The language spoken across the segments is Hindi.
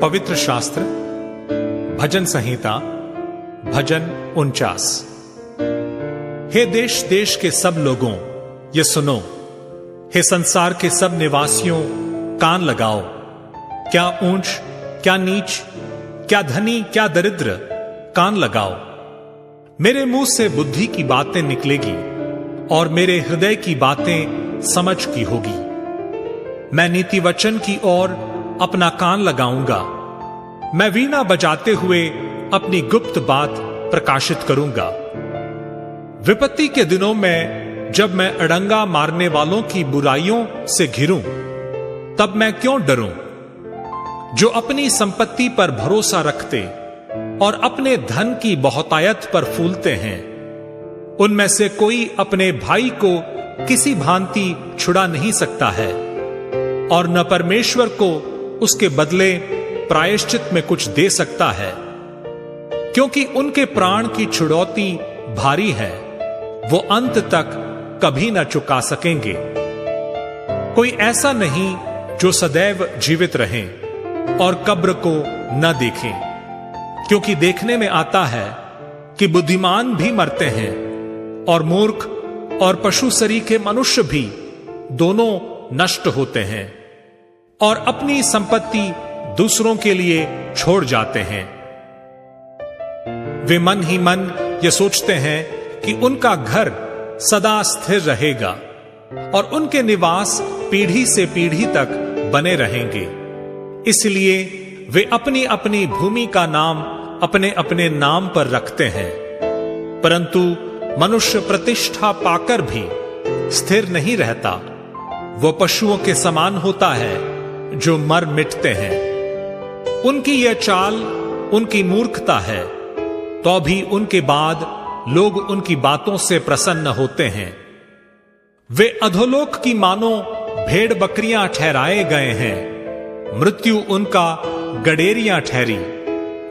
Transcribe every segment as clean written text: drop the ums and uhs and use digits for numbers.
पवित्र शास्त्र भजन संहिता भजन 49। हे देश देश के सब लोगों ये सुनो, हे संसार के सब निवासियों कान लगाओ। क्या ऊंच क्या नीच, क्या धनी क्या दरिद्र, कान लगाओ। मेरे मुंह से बुद्धि की बातें निकलेगी और मेरे हृदय की बातें समझ की होगी। मैं नीति वचन की ओर अपना कान लगाऊंगा। मैं वीणा बजाते हुए अपनी गुप्त बात प्रकाशित करूंगा। विपत्ति के दिनों में जब मैं अड़ंगा मारने वालों की बुराइयों से घिरूं, तब मैं क्यों डरूं? जो अपनी संपत्ति पर भरोसा रखते और अपने धन की बहुतायत पर फूलते हैं, उनमें से कोई अपने भाई को किसी भांति छुड़ा नहीं सकता है और न परमेश्वर को उसके बदले प्रायश्चित में कुछ दे सकता है, क्योंकि उनके प्राण की छुड़ौती भारी है, वो अंत तक कभी न चुका सकेंगे। कोई ऐसा नहीं जो सदैव जीवित रहे और कब्र को न देखें, क्योंकि देखने में आता है कि बुद्धिमान भी मरते हैं और मूर्ख और पशु सरीखे मनुष्य भी दोनों नष्ट होते हैं और अपनी संपत्ति दूसरों के लिए छोड़ जाते हैं। वे मन ही मन ये सोचते हैं कि उनका घर सदा स्थिर रहेगा और उनके निवास पीढ़ी से पीढ़ी तक बने रहेंगे। इसलिए वे अपनी अपनी भूमि का नाम अपने अपने नाम पर रखते हैं, परंतु मनुष्य प्रतिष्ठा पाकर भी स्थिर नहीं रहता। वो पशुओं के समान होता है जो मर मिटते हैं। उनकी यह चाल उनकी मूर्खता है, तो भी उनके बाद लोग उनकी बातों से प्रसन्न होते हैं। वे अधोलोक की मानो भेड़ बकरियां ठहराए गए हैं। मृत्यु उनका गडेरियां ठहरी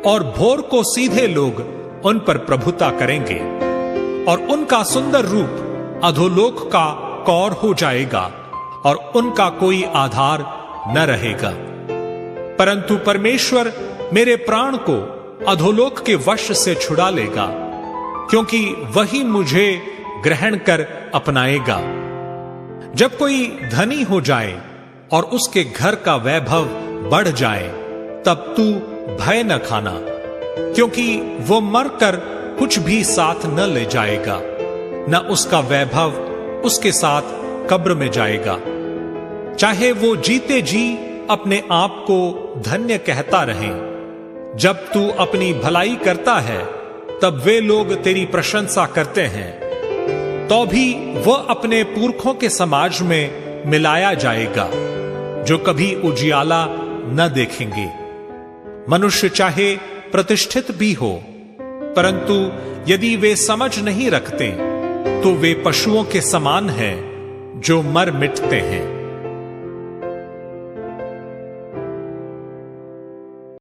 और भोर को सीधे लोग उन पर प्रभुता करेंगे और उनका सुंदर रूप अधोलोक का कौर हो जाएगा और उनका कोई आधार न रहेगा। परंतु परमेश्वर मेरे प्राण को अधोलोक के वश से छुड़ा लेगा, क्योंकि वही मुझे ग्रहण कर अपनाएगा। जब कोई धनी हो जाए और उसके घर का वैभव बढ़ जाए, तब तू भय न खाना, क्योंकि वो मरकर कुछ भी साथ न ले जाएगा, न उसका वैभव उसके साथ कब्र में जाएगा। चाहे वो जीते जी अपने आप को धन्य कहता रहे। जब तू अपनी भलाई करता है, तब वे लोग तेरी प्रशंसा करते हैं, तो भी वह अपने पुरखों के समाज में मिलाया जाएगा, जो कभी उजियाला न देखेंगे। मनुष्य चाहे प्रतिष्ठित भी हो, परंतु यदि वे समझ नहीं रखते, तो वे पशुओं के समान हैं जो मर मिटते हैं।